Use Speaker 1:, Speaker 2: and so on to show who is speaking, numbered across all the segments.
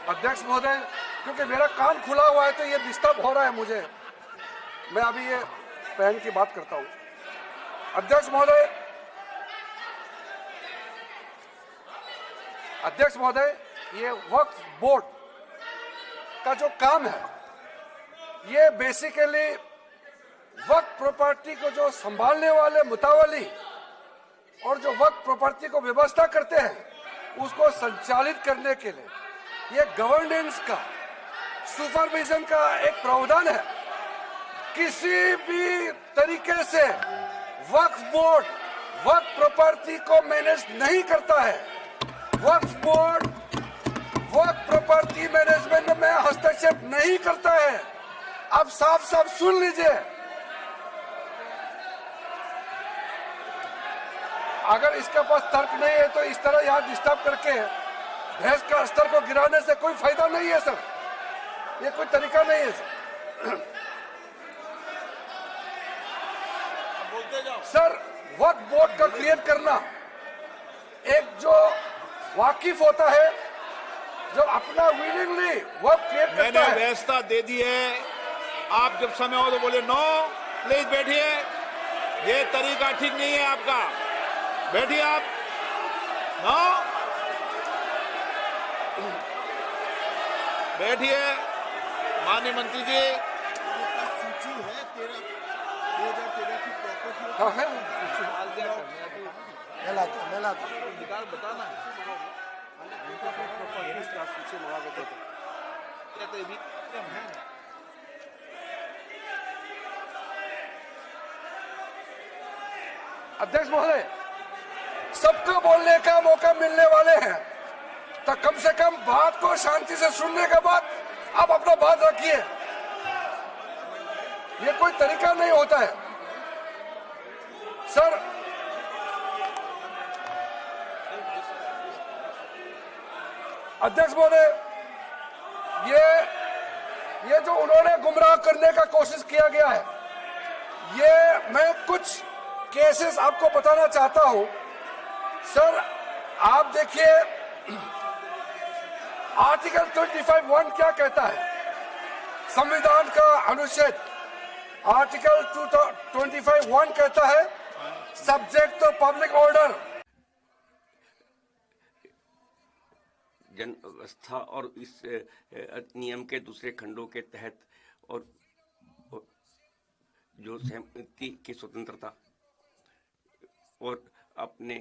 Speaker 1: अध्यक्ष महोदय, क्योंकि मेरा कान खुला हुआ है तो ये डिस्टर्ब हो रहा है मुझे। मैं अभी ये पहन की बात करता हूँ। अध्यक्ष महोदय, ये वक्फ बोर्ड का जो काम है, ये बेसिकली वक्फ प्रॉपर्टी को जो संभालने वाले मुतावली और जो वक्फ प्रॉपर्टी को व्यवस्था करते हैं उसको संचालित करने के लिए ये गवर्नेंस का, सुपरविजन का एक प्रावधान है। किसी भी तरीके से वक्फ बोर्ड वक्फ प्रॉपर्टी को मैनेज नहीं करता है। वक्फ बोर्ड वक्फ प्रॉपर्टी मैनेजमेंट में हस्तक्षेप नहीं करता है। आप साफ साफ सुन लीजिए, अगर इसके पास तर्क नहीं है तो इस तरह यहाँ डिस्टर्ब करके भैंस का स्तर को गिराने से कोई फायदा नहीं है सर। ये कोई तरीका नहीं है सर। वक्फ बोर्ड का क्रिएट करना एक जो वाकिफ होता है, जो अपना विलिंगली वक्फ क्रिएट करता है।
Speaker 2: मैंने व्यवस्था दे दी है, आप जब समय हो तो बोले नो, प्लीज बैठिए। ये तरीका ठीक नहीं है आपका, बैठिए आप। नो, बैठिए। माननीय मंत्री जी,
Speaker 3: सूची है 2013 की प्रॉपर्टी।
Speaker 1: हाँ है, मैं लाता
Speaker 2: निकाल बताना
Speaker 1: सूची मंगा के देता।
Speaker 2: कहते भी है।
Speaker 1: अध्यक्ष महोदय, सबको बोलने का मौका मिलने वाले हैं तो कम से कम बात को शांति से सुनने के बाद आप अपना बात रखिए। ये कोई तरीका नहीं होता है सर। अध्यक्ष महोदय, ये जो उन्होंने गुमराह करने का कोशिश किया गया है, ये मैं कुछ केसेस आपको बताना चाहता हूं सर। आप देखिए आर्टिकल 25(1) क्या कहता है, संविधान का अनुच्छेद आर्टिकल 25(1) कहता है सब्जेक्ट टू पब्लिक ऑर्डर।
Speaker 4: जन व्यवस्था और इस नियम के दूसरे खंडों के तहत और जो सहमति की स्वतंत्रता और अपने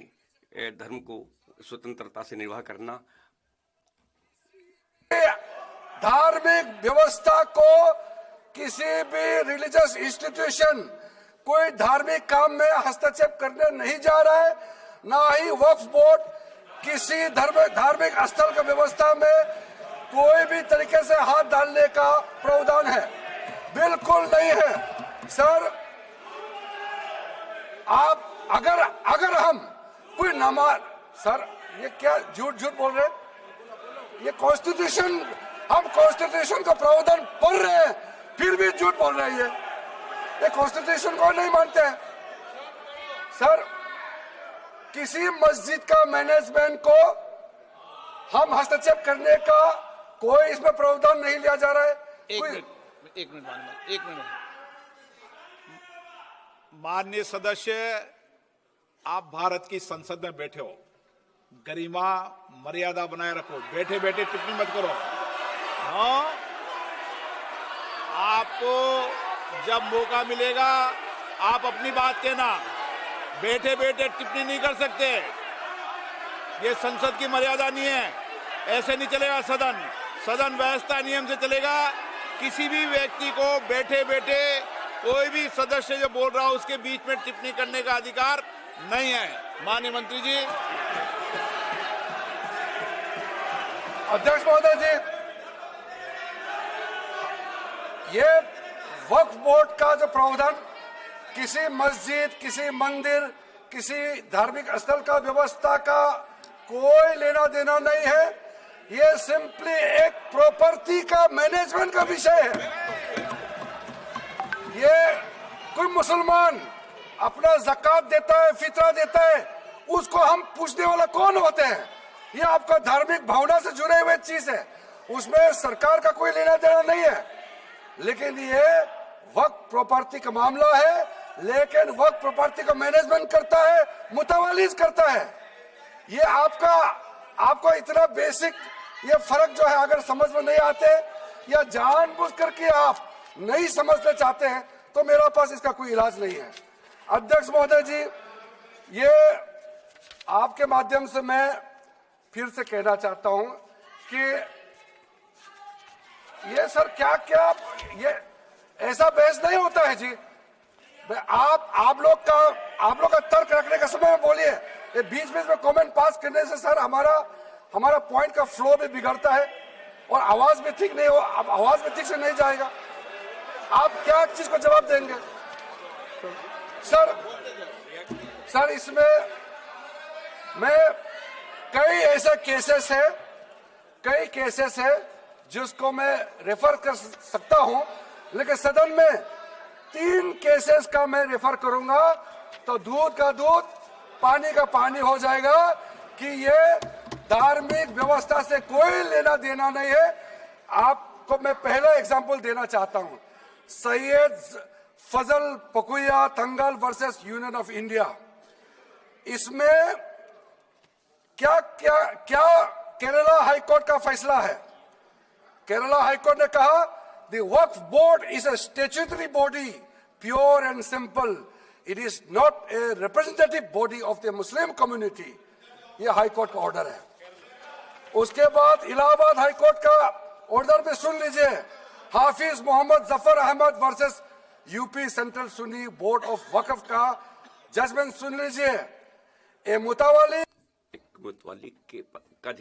Speaker 4: धर्म को स्वतंत्रता से निर्वाह करना,
Speaker 1: धार्मिक व्यवस्था को किसी भी रिलीजियस इंस्टीट्यूशन कोई धार्मिक काम में हस्तक्षेप करने नहीं जा रहा है, ना ही वक्फ बोर्ड किसी धार्मिक स्थल की व्यवस्था में कोई भी तरीके से हाथ डालने का प्रावधान है, बिल्कुल नहीं है सर। आप अगर हम कोई नमाज, सर ये क्या झूठ बोल रहे हैं? ये कॉन्स्टिट्यूशन, हम कॉन्स्टिट्यूशन का प्रावधान पढ़ रहे हैं फिर भी झूठ बोल रहे हैं। ये कॉन्स्टिट्यूशन को नहीं मानते हैं सर। किसी मस्जिद का मैनेजमेंट को हम हस्तक्षेप करने का कोई इसमें प्रावधान नहीं लिया जा रहा है।
Speaker 2: एक मिनट। माननीय सदस्य, आप भारत की संसद में बैठे हो, गरिमा मर्यादा बनाए रखो, बैठे बैठे टिप्पणी मत करो। हाँ, आपको जब मौका मिलेगा आप अपनी बात कहना, बैठे बैठे टिप्पणी नहीं कर सकते। ये संसद की मर्यादा नहीं है, ऐसे नहीं चलेगा सदन। सदन व्यवस्था नियम से चलेगा। किसी भी व्यक्ति को बैठे बैठे कोई भी सदस्य जो बोल रहा हो उसके बीच में टिप्पणी करने का अधिकार नहीं है। माननीय मंत्री जी।
Speaker 1: अध्यक्ष महोदय जी, ये वक्फ बोर्ड का जो प्रावधान किसी मस्जिद, किसी मंदिर, किसी धार्मिक स्थल का व्यवस्था का कोई लेना देना नहीं है। ये सिंपली एक प्रॉपर्टी का मैनेजमेंट का विषय है। ये कोई मुसलमान अपना ज़कात देता है, फितरा देता है, उसको हम पूछने वाला कौन होते हैं? ये आपका धार्मिक भावना से जुड़े हुए चीज है। उसमें सरकार का कोई लेना देना नहीं है, लेकिन ये वक्फ प्रॉपर्टी का मामला है। लेकिन वक्फ प्रॉपर्टी का मैनेजमेंट करता है, मुतवल्लिज करता है। ये आपको इतना बेसिक ये फर्क जो है अगर समझ में नहीं आते या जानबूझ करके आप नहीं समझना चाहते हैं तो मेरे पास इसका कोई इलाज नहीं है। अध्यक्ष महोदय जी, ये आपके माध्यम से मैं फिर से कहना चाहता हूं कि ये सर क्या ये ऐसा बहस नहीं होता है जी। आप लोग का तर्क रखने का समय में बोलिए, ये बीच में कमेंट पास करने से सर हमारा पॉइंट का फ्लो भी बिगड़ता है और आवाज भी ठीक नहीं हो, आवाज भी ठीक से नहीं जाएगा। आप क्या चीज को जवाब देंगे सर? इसमें मैं कई ऐसे केसेस है जिसको मैं रेफर कर सकता हूं, लेकिन सदन में 3 केसेस का मैं रेफर करूंगा तो दूध का दूध पानी का पानी हो जाएगा कि ये धार्मिक व्यवस्था से कोई लेना देना नहीं है। आपको मैं पहला एग्जांपल देना चाहता हूं, सैयद फजल पकुया Thangal versus union of India. इसमें क्या केरला हाईकोर्ट का फैसला है। केरला हाईकोर्ट ने कहा the Waqf board is a statutory body, pure and simple, it is not a representative body of the Muslim community. ये हाईकोर्ट का ऑर्डर है। उसके बाद इलाहाबाद हाईकोर्ट का ऑर्डर भी सुन लीजिए, Hafiz Mohammad Zafar Ahmad versus UP central Sunni board of Waqf का जजमेंट सुन लीजिए। ए मुतावाली
Speaker 4: मुतवल्ली का